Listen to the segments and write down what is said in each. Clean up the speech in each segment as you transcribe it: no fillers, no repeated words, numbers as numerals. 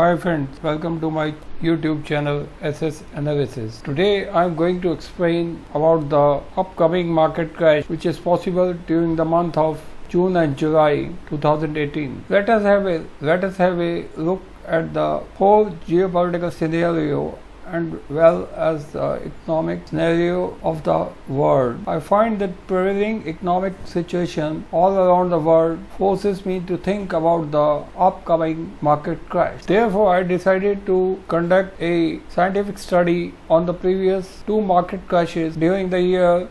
Hi friends, welcome to my YouTube channel SS Analysis. Today I am going to explain about the upcoming market crash which is possible during the month of June and July 2018. Let us have a look at the whole geopolitical scenario and well as the economic scenario of the world. I find that prevailing economic situation all around the world forces me to think about the upcoming market crash. Therefore, I decided to conduct a scientific study on the previous two market crashes during the year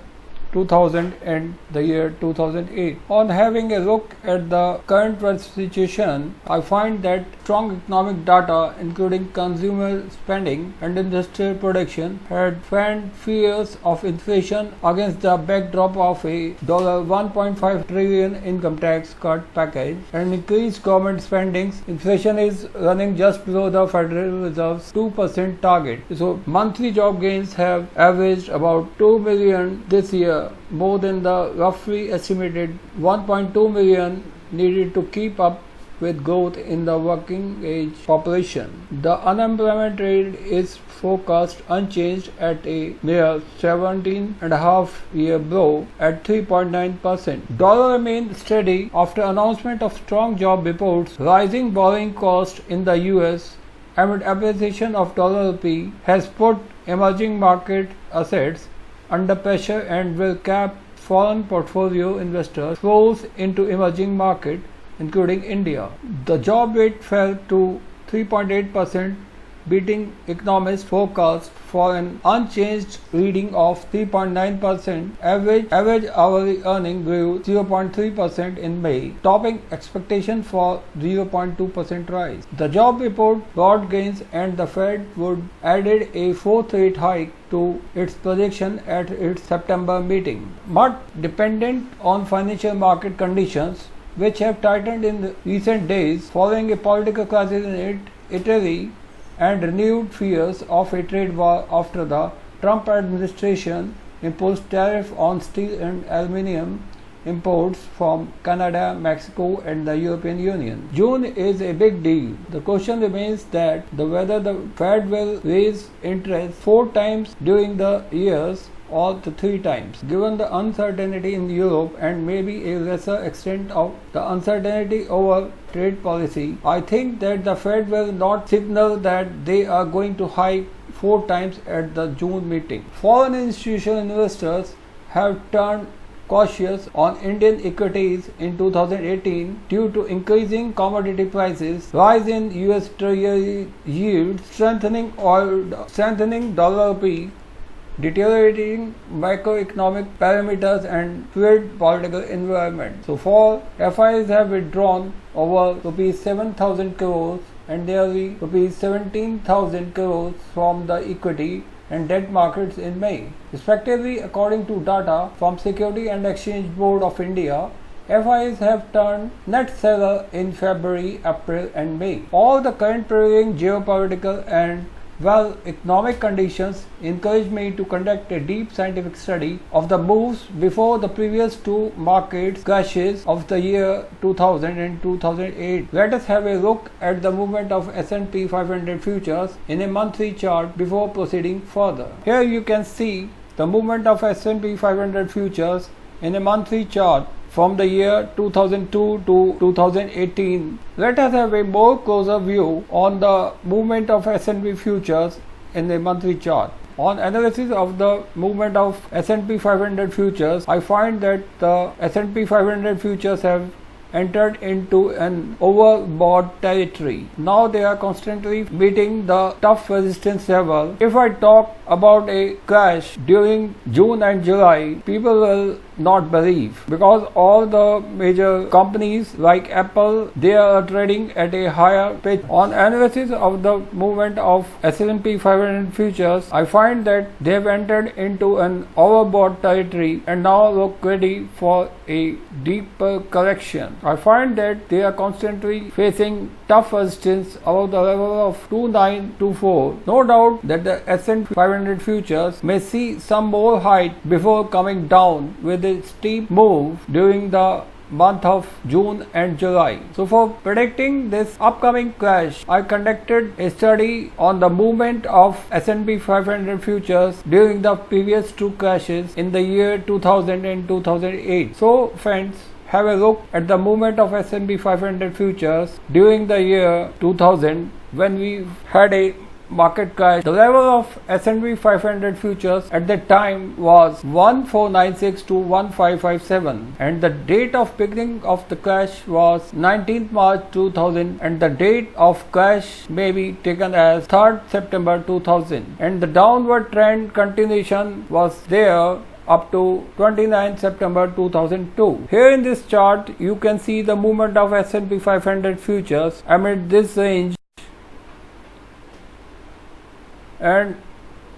2000 and the year 2008. On having a look at the current world situation, I find that strong economic data including consumer spending and industrial production had fanned fears of inflation against the backdrop of a $1.5 trillion income tax cut package and increased government spending. Inflation is running just below the Federal Reserve's 2% target. So monthly job gains have averaged about 2 million this year, more than the roughly estimated 1.2 million needed to keep up with growth in the working age population. The unemployment rate is forecast unchanged at a mere 17.5-year low at 3.9%. Dollar remained steady after announcement of strong job reports. Rising borrowing costs in the US amid appreciation of dollar rupee has put emerging market assets under pressure and will cap foreign portfolio investors' flows into emerging markets, including India. The job rate fell to 3.8%, beating economists' forecast for an unchanged reading of 3.9%. Average hourly earning grew 0.3% in May, topping expectation for 0.2% rise. The job report brought gains and the Fed would added a fourth rate hike to its projection at its September meeting. But dependent on financial market conditions, which have tightened in recent days following a political crisis in Italy and renewed fears of a trade war after the Trump administration imposed tariff on steel and aluminium imports from Canada, Mexico and the European Union. June is a big deal. The question remains that whether the Fed will raise interest 4 times during the years or 3 times. Given the uncertainty in Europe and maybe a lesser extent of the uncertainty over trade policy, I think that the Fed will not signal that they are going to hike 4 times at the June meeting. Foreign institutional investors have turned cautious on Indian equities in 2018 due to increasing commodity prices, rise in US Treasury yields, strengthening dollar rupee, deteriorating macroeconomic parameters and fluid political environment. So far, FIs have withdrawn over rupees 7,000 crores and nearly rupees 17,000 crores from the equity and debt markets in May. Respectively, according to data from Security and Exchange Board of India, FIs have turned net seller in February, April and May. All the current prevailing geopolitical and economic conditions encouraged me to conduct a deep scientific study of the moves before the previous two market crashes of the year 2000 and 2008. Let us have a look at the movement of S&P 500 futures in a monthly chart before proceeding further. Here you can see the movement of S&P 500 futures in a monthly chart from the year 2002 to 2018. Let us have a more closer view on the movement of S&P futures in a monthly chart. On analysis of the movement of S&P 500 futures, I find that the S&P 500 futures have entered into an overbought territory. Now they are constantly beating the tough resistance level. If I talk about a crash during June and July, people will not believe because all the major companies like Apple, they are trading at a higher pitch. On analysis of the movement of S&P 500 futures, I find that they have entered into an overbought territory and now look ready for a deeper correction. I find that they are constantly facing tough resistance above the level of 2924. No doubt that the S&P 500 futures may see some more height before coming down with a steep move during the month of June and July. So for predicting this upcoming crash, I conducted a study on the movement of S&P 500 futures during the previous two crashes in the year 2000 and 2008. So friends, have a look at the movement of S&P 500 futures during the year 2000 when we had a market crash. The level of S&P 500 futures at that time was 1496 to 1557 and the date of beginning of the crash was 19th March 2000 and the date of crash may be taken as 3rd September 2000 and the downward trend continuation was there up to 29 September 2002. Here in this chart you can see the movement of S&P 500 futures amid this range, and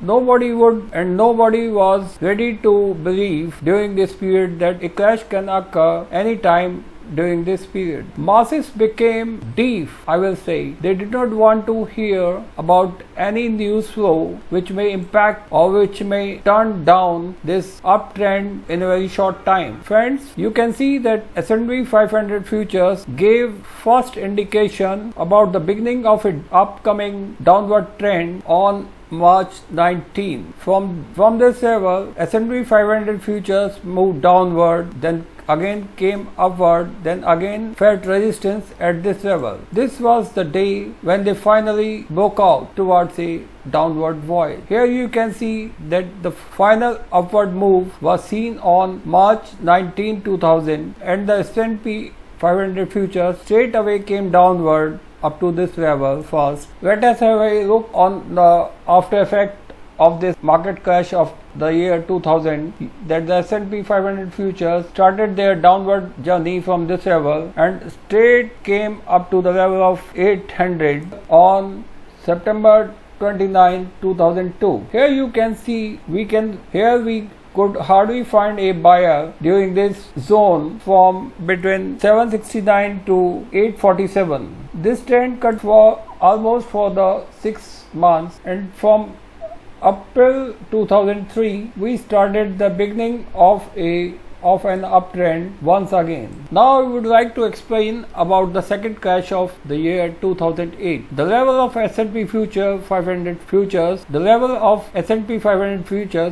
nobody was ready to believe during this period that a crash can occur any time during this period. Masses became deaf, I will say. They did not want to hear about any news flow which may impact or which may turn down this uptrend in a very short time. Friends, you can see that S&P 500 futures gave first indication about the beginning of an upcoming downward trend on March 19. From this level, S&P 500 futures moved downward, then again came upward, then again felt resistance at this level. This was the day when they finally broke out towards a downward void. Here you can see that the final upward move was seen on March 19, 2000 and the S&P 500 futures straight away came downward up to this level first. Let us have a look on the after effect of this market crash of the year 2000, that the S&P 500 futures started their downward journey from this level and straight came up to the level of 800 on September 29, 2002. Here you can see we could hardly find a buyer during this zone from between 769 to 847. This trend cut for almost for the 6 months, and from April 2003 we started the beginning of an uptrend once again. Now I would like to explain about the second crash of the year 2008. The level of S&P 500 futures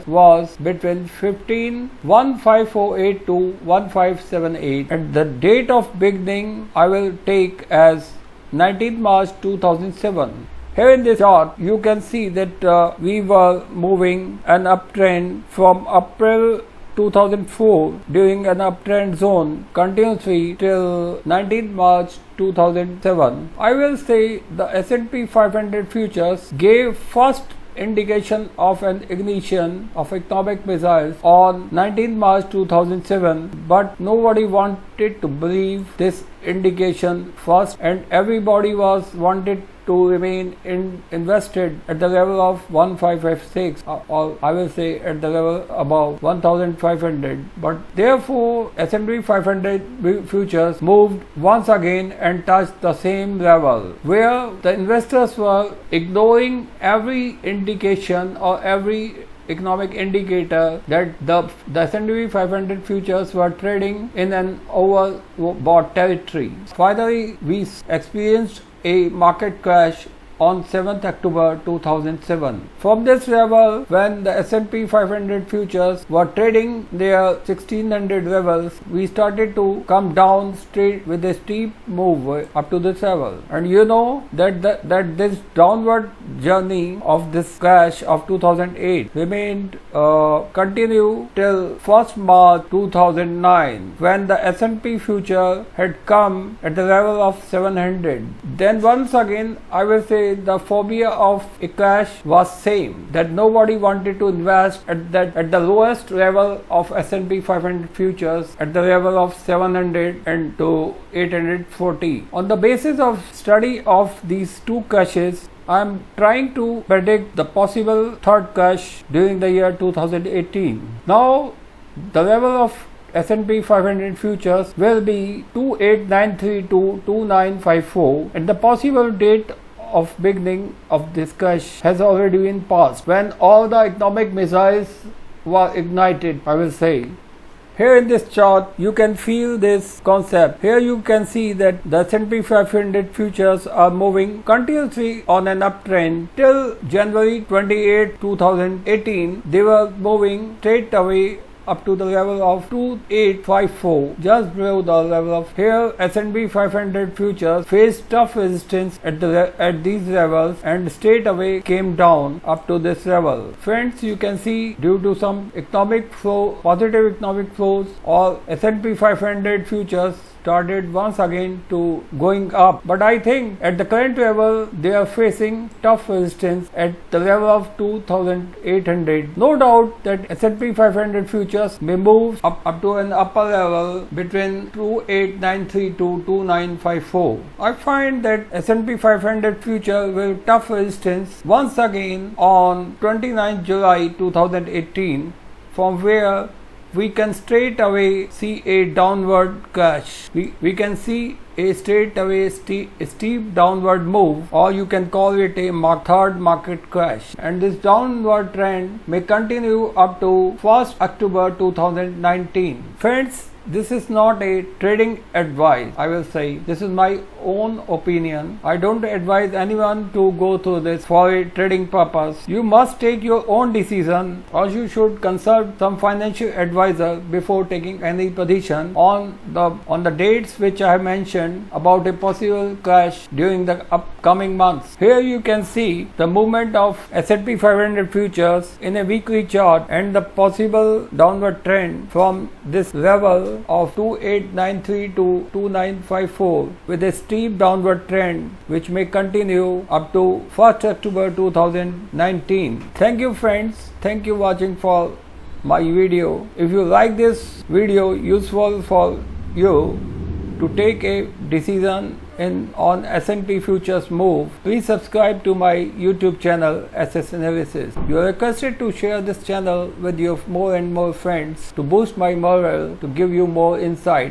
was between 15408 to 1578 and the date of beginning I will take as 19th March 2007. Here in this chart you can see that we were moving an uptrend from April 2004 during an uptrend zone continuously till 19th March 2007. I will say the S&P 500 futures gave first indication of an ignition of economic missiles on 19th March 2007, but nobody wanted to believe this indication first and everybody wanted to remain invested at the level of 1556 or I will say at the level above 1500, but therefore S&P 500 futures moved once again and touched the same level where the investors were ignoring every indication or every economic indicator that the S&P 500 futures were trading in an overbought territory. Finally, we experienced a market crash on 7th October 2007. From this level, when the S&P 500 futures were trading their 1600 levels, we started to come down straight with a steep move up to this level. And you know that this downward journey of this crash of 2008 remained continue till 1st March 2009 when the S&P future had come at the level of 700. Then once again I will say the phobia of a crash was same, that nobody wanted to invest at the lowest level of S&P 500 futures at the level of 700 and to 840. On the basis of study of these two crashes, I am trying to predict the possible third crash during the year 2018. Now the level of S&P 500 futures will be 2893 to 2954 and the possible date of beginning of this crash has already been passed when all the economic missiles were ignited, I will say. Here in this chart, you can feel this concept. Here you can see that the S&P 500 futures are moving continuously on an uptrend. Till January 28, 2018, they were moving straight away up to the level of 2854, just below the level of. Here S&P 500 futures faced tough resistance at these levels and straight away came down up to this level. Friends, you can see due to some economic flow, positive economic flows, or S&P 500 futures started once again to going up, but I think at the current level they are facing tough resistance at the level of 2800. No doubt that S&P 500 futures may move up to an upper level between 2893 to 2954. I find that S&P 500 future will tough resistance once again on 29 July 2018, from where we can straight away see a downward crash. We can see a straight away steep downward move, or you can call it a third market crash. And this downward trend may continue up to 1st October 2019. Friends, this is not a trading advice. I will say this is my own opinion. I don't advise anyone to go through this for a trading purpose. You must take your own decision, or you should consult some financial advisor before taking any position on the dates which I have mentioned about a possible crash during the upcoming months. Here you can see the movement of S&P 500 futures in a weekly chart and the possible downward trend from this level of 2893 to 2954 with a steep downward trend which may continue up to 1st October 2019. Thank you friends. Thank you watching for my video. If you like this video useful for you to take a decision on S&P futures move, please subscribe to my YouTube channel SS Analysis. You are requested to share this channel with your more and more friends to boost my morale, to give you more insight.